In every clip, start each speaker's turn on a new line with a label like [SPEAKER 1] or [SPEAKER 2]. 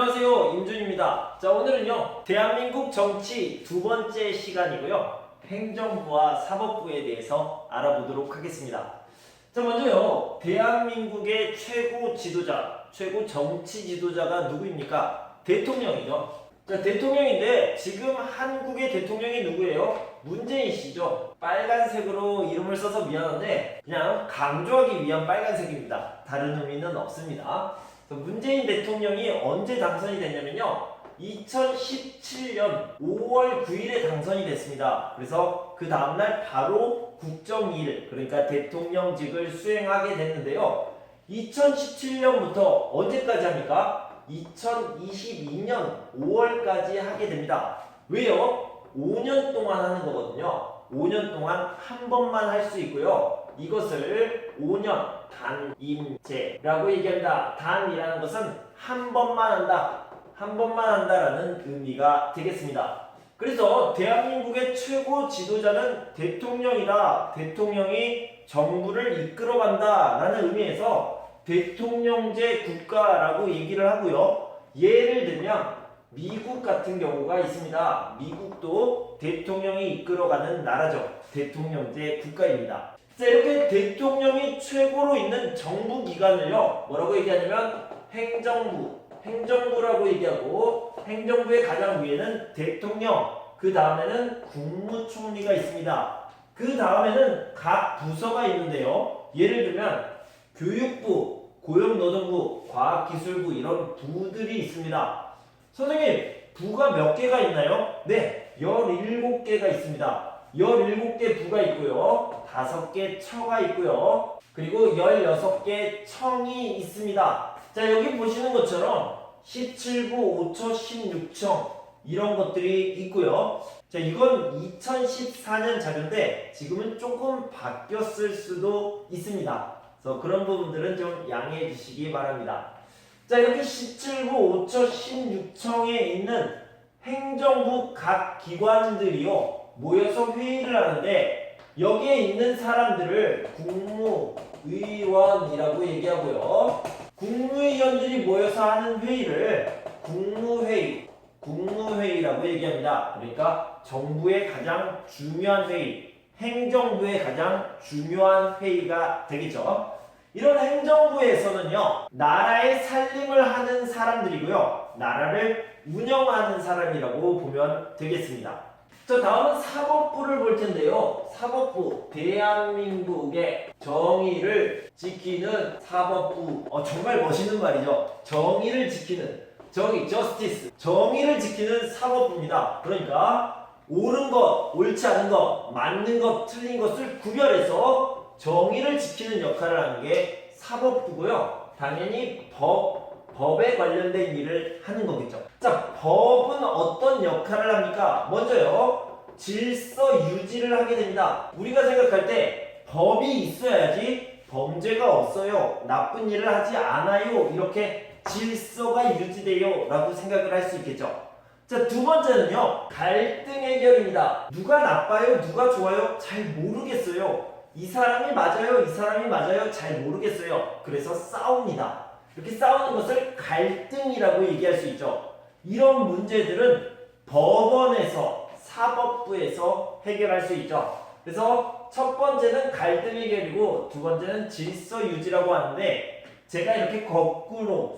[SPEAKER 1] 안녕하세요, 임준입니다. 자, 오늘은요 대한민국 정치 두 번째 시간이고요, 행정부와 사법부에 대해서 알아보도록 하겠습니다. 자, 먼저요, 대한민국의 최고 지도자, 최고 정치 지도자가 누구입니까? 대통령이죠. 자, 대통령인데 지금 한국의 대통령이 누구예요? 문재인 씨죠. 빨간색으로 이름을 써서 미안한데 그냥 강조하기 위한 빨간색입니다. 다른 의미는 없습니다. 문재인 대통령이 언제 당선이 됐냐면요, 2017년 5월 9일에 당선이 됐습니다. 그래서 그 다음날 바로 국정일, 그러니까 대통령직을 수행하게 됐는데요, 2017년부터 언제까지 합니까? 2022년 5월까지 하게 됩니다. 왜요? 5년 동안 하는 거거든요. 5년 동안 한 번만 할 수 있고요, 이것을 5년 단임제라고 얘기합니다. 단이라는 것은 한 번만 한다, 한 번만 한다라는 의미가 되겠습니다. 그래서 대한민국의 최고 지도자는 대통령이다, 대통령이 정부를 이끌어간다라는 의미에서 대통령제 국가라고 얘기를 하고요. 예를 들면 미국 같은 경우가 있습니다. 미국도 대통령이 이끌어가는 나라죠. 대통령제 국가입니다. 자, 이렇게 대통령이 최고로 있는 정부 기관을요, 뭐라고 얘기하냐면 행정부라고 얘기하고, 행정부의 가장 위에는 대통령, 그 다음에는 국무총리가 있습니다. 그 다음에는 각 부서가 있는데요, 예를 들면 교육부, 고용노동부, 과학기술부, 이런 부들이 있습니다. 선생님, 부가 몇 개가 있나요? 네, 17개가 있습니다. 17개 부가 있고요, 5개 처가 있고요, 그리고 16개 청이 있습니다. 자, 여기 보시는 것처럼 17부, 5처, 16청 이런 것들이 있고요. 자, 이건 2014년 자료인데 지금은 조금 바뀌었을 수도 있습니다. 그래서 그런 부분들은 좀 양해해 주시기 바랍니다. 자, 이렇게 17부, 5처, 16청에 있는 행정부 각 기관들이요, 모여서 회의를 하는데, 여기에 있는 사람들을 국무의원이라고 얘기하고요, 국무위원들이 모여서 하는 회의를 국무회의라고 얘기합니다. 그러니까 정부의 가장 중요한 회의, 행정부의 가장 중요한 회의가 되겠죠. 이런 행정부에서는요, 나라의 살림을 하는 사람들이고요, 나라를 운영하는 사람이라고 보면 되겠습니다. 자, 다음은 사법부를 볼 텐데요, 사법부, 대한민국의 정의를 지키는 사법부. 정말 멋있는 말이죠. 정의를 지키는, justice, 정의를 지키는 사법부입니다. 그러니까 옳은 것, 옳지 않은 것, 맞는 것, 틀린 것을 구별해서 정의를 지키는 역할을 하는 게 사법부고요. 당연히 법에 관련된 일을 하는 거겠죠. 자, 법은 어떤 역할을 합니까? 먼저요, 질서 유지를 하게 됩니다. 우리가 생각할 때 법이 있어야지 범죄가 없어요, 나쁜 일을 하지 않아요, 이렇게 질서가 유지돼요 라고 생각을 할 수 있겠죠. 자, 두 번째는요, 갈등 해결입니다. 누가 나빠요? 누가 좋아요? 잘 모르겠어요. 이 사람이 맞아요, 이 사람이 맞아요, 잘 모르겠어요. 그래서 싸웁니다. 이렇게 싸우는 것을 갈등이라고 얘기할 수 있죠. 이런 문제들은 법원에서, 사법부에서 해결할 수 있죠. 그래서 첫 번째는 갈등 해결이고, 두 번째는 질서 유지라고 하는데, 제가 이렇게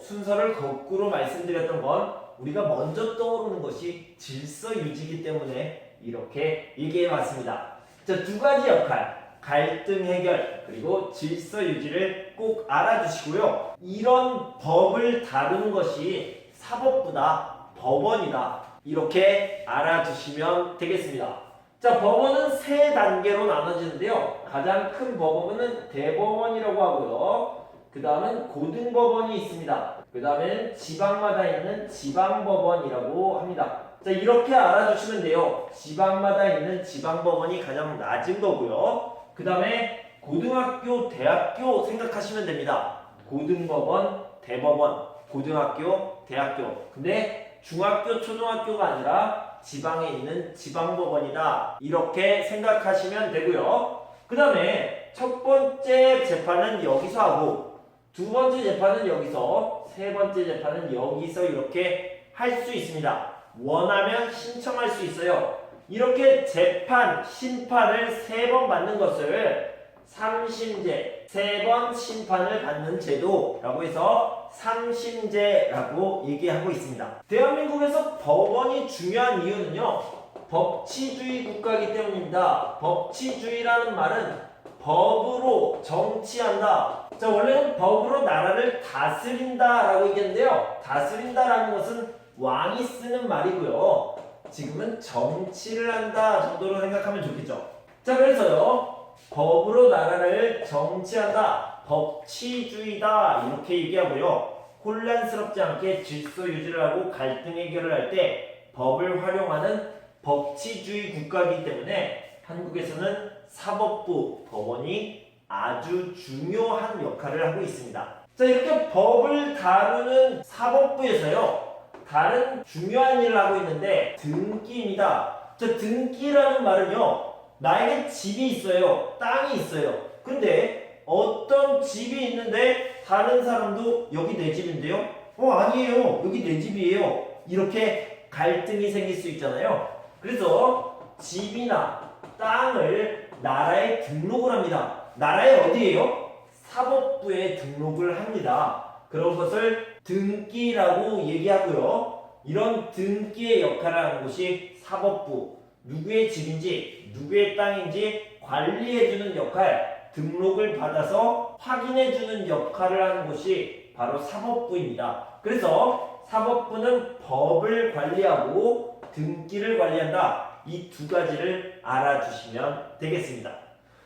[SPEAKER 1] 순서를 거꾸로 말씀드렸던 건 우리가 먼저 떠오르는 것이 질서 유지이기 때문에 이렇게 얘기해 왔습니다. 자, 두 가지 역할, 갈등 해결 그리고 질서 유지를 꼭 알아주시고요. 이런 법을 다루는 것이 사법부다, 법원이다, 이렇게 알아주시면 되겠습니다. 자, 법원은 세 단계로 나눠지는데요, 가장 큰 법원은 대법원이라고 하고요, 그 다음은 고등법원이 있습니다. 그 다음에는 지방마다 있는 지방법원이라고 합니다. 자, 이렇게 알아주시면 돼요. 지방마다 있는 지방법원이 가장 낮은 거고요, 그 다음에 고등학교, 대학교 생각하시면 됩니다. 고등법원, 대법원, 고등학교, 대학교. 근데 중학교, 초등학교가 아니라 지방에 있는 지방법원이다, 이렇게 생각하시면 되고요. 그 다음에 첫 번째 재판은 여기서 하고, 두 번째 재판은 여기서, 세 번째 재판은 여기서 이렇게 할 수 있습니다. 원하면 신청할 수 있어요. 이렇게 재판, 심판을 3번 받는 것을 3심제, 3번 심판을 받는 제도라고 해서 3심제라고 얘기하고 있습니다. 대한민국에서 법원이 중요한 이유는요, 법치주의 국가이기 때문입니다. 법치주의라는 말은 법으로 정치한다. 자, 원래는 법으로 나라를 다스린다라고 얘기했는데요. 다스린다라는 것은 왕이 쓰는 말이고요. 지금은 정치를 한다 정도로 생각하면 좋겠죠. 자, 그래서요, 법으로 나라를 정치한다, 법치주의다 이렇게 얘기하고요. 혼란스럽지 않게 질서 유지를 하고 갈등 해결을 할 때 법을 활용하는 법치주의 국가이기 때문에 한국에서는 사법부, 법원이 아주 중요한 역할을 하고 있습니다. 자, 이렇게 법을 다루는 사법부에서요, 다른 중요한 일을 하고 있는데 등기입니다. 자, 등기라는 말은요, 나에게 집이 있어요, 땅이 있어요. 근데 어떤 집이 있는데 다른 사람도 여기 내 집인데요? 아니에요, 여기 내 집이에요. 이렇게 갈등이 생길 수 있잖아요. 그래서 집이나 땅을 나라에 등록을 합니다. 나라에 어디에요? 사법부에 등록을 합니다. 그런 것을 등기라고 얘기하고요. 이런 등기의 역할을 하는 곳이 사법부, 누구의 집인지 누구의 땅인지 관리해주는 역할, 등록을 받아서 확인해주는 역할을 하는 곳이 바로 사법부입니다. 그래서 사법부는 법을 관리하고 등기를 관리한다. 이 두 가지를 알아주시면 되겠습니다.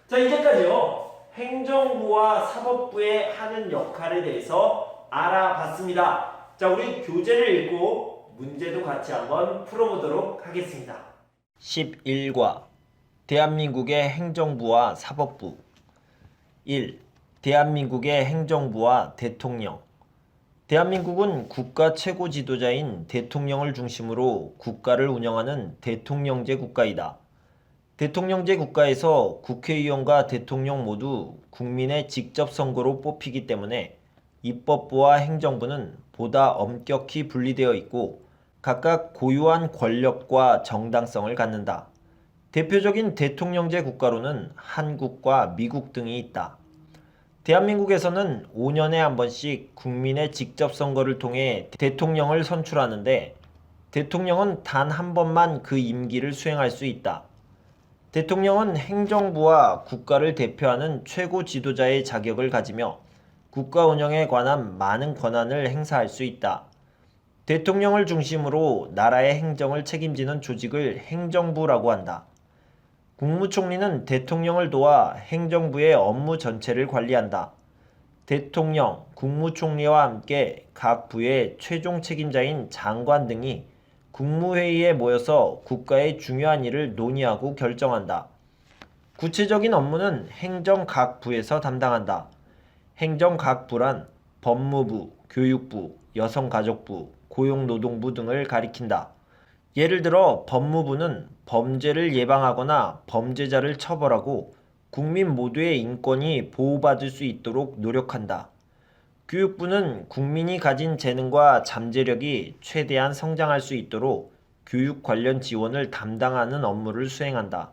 [SPEAKER 1] 자, 이제까지요, 행정부와 사법부의 하는 역할에 대해서 알아봤습니다. 자, 우리 교재를 읽고 문제도 같이 한번 풀어보도록 하겠습니다. 11과 대한민국의 행정부와 사법부. 1. 대한민국의 행정부와 대통령. 대한민국은 국가 최고 지도자인 대통령을 중심으로 국가를 운영하는 대통령제 국가이다. 대통령제 국가에서 국회의원과 대통령 모두 국민의 직접 선거로 뽑히기 때문에 입법부와 행정부는 보다 엄격히 분리되어 있고 각각 고유한 권력과 정당성을 갖는다. 대표적인 대통령제 국가로는 한국과 미국 등이 있다. 대한민국에서는 5년에 한 번씩 국민의 직접 선거를 통해 대통령을 선출하는데 대통령은 단 한 번만 그 임기를 수행할 수 있다. 대통령은 행정부와 국가를 대표하는 최고 지도자의 자격을 가지며 국가 운영에 관한 많은 권한을 행사할 수 있다. 대통령을 중심으로 나라의 행정을 책임지는 조직을 행정부라고 한다. 국무총리는 대통령을 도와 행정부의 업무 전체를 관리한다. 대통령, 국무총리와 함께 각 부의 최종 책임자인 장관 등이 국무회의에 모여서 국가의 중요한 일을 논의하고 결정한다. 구체적인 업무는 행정 각 부에서 담당한다. 행정 각 부란 법무부, 교육부, 여성가족부, 고용노동부 등을 가리킨다. 예를 들어 법무부는 범죄를 예방하거나 범죄자를 처벌하고 국민 모두의 인권이 보호받을 수 있도록 노력한다. 교육부는 국민이 가진 재능과 잠재력이 최대한 성장할 수 있도록 교육 관련 지원을 담당하는 업무를 수행한다.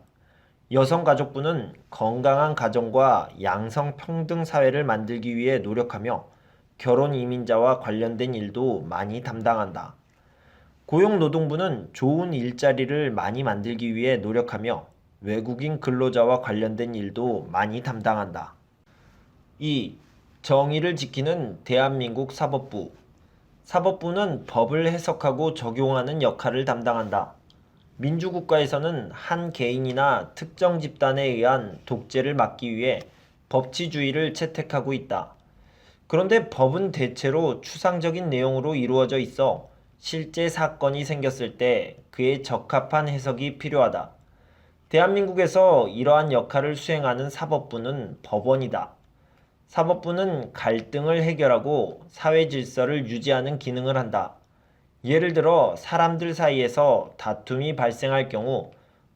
[SPEAKER 1] 여성가족부는 건강한 가정과 양성평등 사회를 만들기 위해 노력하며 결혼 이민자와 관련된 일도 많이 담당한다. 고용노동부는 좋은 일자리를 많이 만들기 위해 노력하며 외국인 근로자와 관련된 일도 많이 담당한다. 2. 정의를 지키는 대한민국 사법부. 사법부는 법을 해석하고 적용하는 역할을 담당한다. 민주국가에서는 한 개인이나 특정 집단에 의한 독재를 막기 위해 법치주의를 채택하고 있다. 그런데 법은 대체로 추상적인 내용으로 이루어져 있어 실제 사건이 생겼을 때 그에 적합한 해석이 필요하다. 대한민국에서 이러한 역할을 수행하는 사법부는 법원이다. 사법부는 갈등을 해결하고 사회 질서를 유지하는 기능을 한다. 예를 들어 사람들 사이에서 다툼이 발생할 경우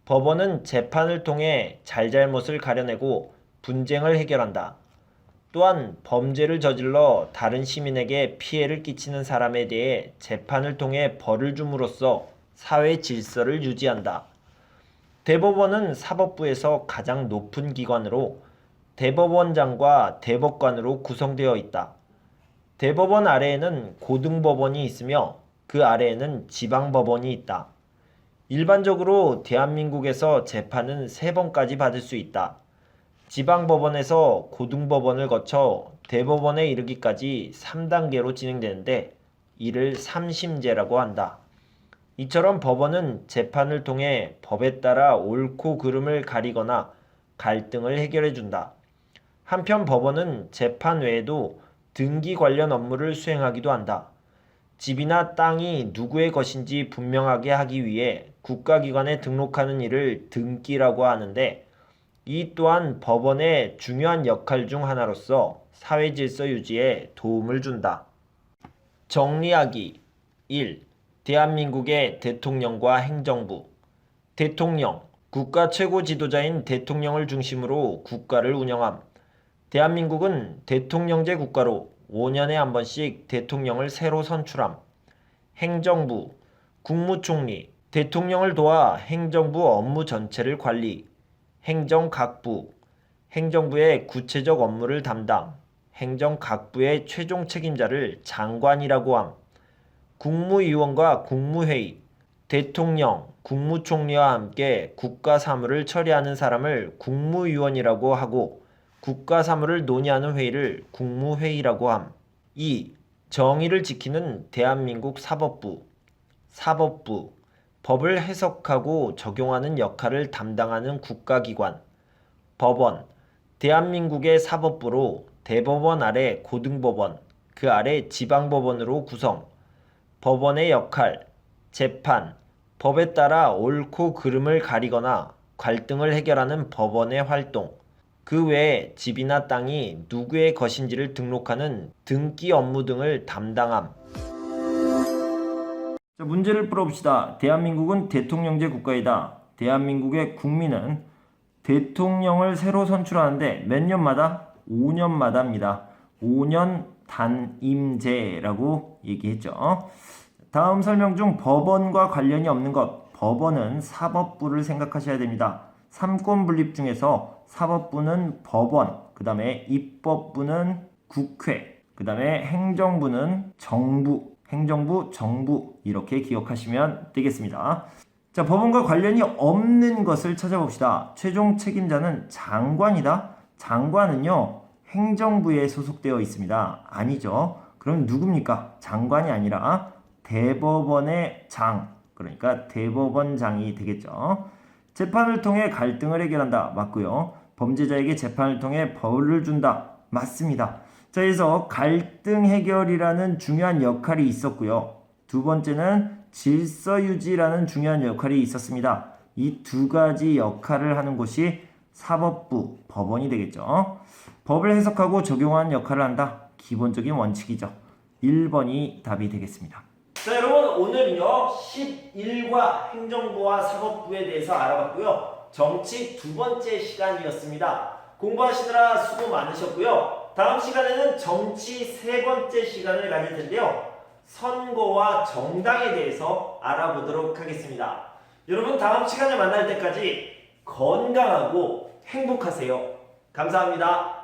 [SPEAKER 1] 법원은 재판을 통해 잘잘못을 가려내고 분쟁을 해결한다. 또한 범죄를 저질러 다른 시민에게 피해를 끼치는 사람에 대해 재판을 통해 벌을 줌으로써 사회 질서를 유지한다. 대법원은 사법부에서 가장 높은 기관으로 대법원장과 대법관으로 구성되어 있다. 대법원 아래에는 고등법원이 있으며 그 아래에는 지방법원이 있다. 일반적으로 대한민국에서 재판은 3번까지 받을 수 있다. 지방법원에서 고등법원을 거쳐 대법원에 이르기까지 3단계로 진행되는데 이를 3심제라고 한다. 이처럼 법원은 재판을 통해 법에 따라 옳고 그름을 가리거나 갈등을 해결해 준다. 한편 법원은 재판 외에도 등기 관련 업무를 수행하기도 한다. 집이나 땅이 누구의 것인지 분명하게 하기 위해 국가기관에 등록하는 일을 등기라고 하는데 이 또한 법원의 중요한 역할 중 하나로서 사회질서 유지에 도움을 준다. 정리하기 1. 대한민국의 대통령과 행정부. 대통령, 국가 최고 지도자인 대통령을 중심으로 국가를 운영함. 대한민국은 대통령제 국가로 5년에 한 번씩 대통령을 새로 선출함. 행정부, 국무총리, 대통령을 도와 행정부 업무 전체를 관리. 행정각부, 행정부의 구체적 업무를 담당. 행정각부의 최종 책임자를 장관이라고 함. 국무위원과 국무회의, 대통령, 국무총리와 함께 국가 사무를 처리하는 사람을 국무위원이라고 하고 국가 사무를 논의하는 회의를 국무회의라고 함. 2. 정의를 지키는 대한민국 사법부. 사법부, 법을 해석하고 적용하는 역할을 담당하는 국가기관. 법원, 대한민국의 사법부로 대법원 아래 고등법원, 그 아래 지방법원으로 구성. 법원의 역할, 재판, 법에 따라 옳고 그름을 가리거나 갈등을 해결하는 법원의 활동, 그 외에 집이나 땅이 누구의 것인지를 등록하는 등기 업무 등을 담당함. 자, 문제를 풀어봅시다. 대한민국은 대통령제 국가이다. 대한민국의 국민은 대통령을 새로 선출하는데 몇 년마다? 5년마다입니다. 5년 단임제라고 얘기했죠. 다음 설명 중 법원과 관련이 없는 것. 법원은 사법부를 생각하셔야 됩니다. 삼권 분립 중에서 사법부는 법원, 그 다음에 입법부는 국회, 그 다음에 행정부는 정부, 행정부, 정부 이렇게 기억하시면 되겠습니다. 자, 법원과 관련이 없는 것을 찾아봅시다. 최종 책임자는 장관이다. 장관은요, 행정부에 소속되어 있습니다. 아니죠. 그럼 누굽니까? 장관이 아니라 대법원의 장, 그러니까 대법원장이 되겠죠. 재판을 통해 갈등을 해결한다. 맞고요. 범죄자에게 재판을 통해 벌을 준다. 맞습니다. 자, 그래서 갈등 해결이라는 중요한 역할이 있었고요. 두 번째는 질서 유지라는 중요한 역할이 있었습니다. 이 두 가지 역할을 하는 곳이 사법부, 법원이 되겠죠. 법을 해석하고 적용하는 역할을 한다. 기본적인 원칙이죠. 1번이 답이 되겠습니다. 자, 여러분 오늘은요 11과 행정부와 사법부에 대해서 알아봤고요. 정치 두 번째 시간이었습니다. 공부하시느라 수고 많으셨고요. 다음 시간에는 정치 세 번째 시간을 가질 텐데요. 선거와 정당에 대해서 알아보도록 하겠습니다. 여러분 다음 시간에 만날 때까지 건강하고 행복하세요. 감사합니다.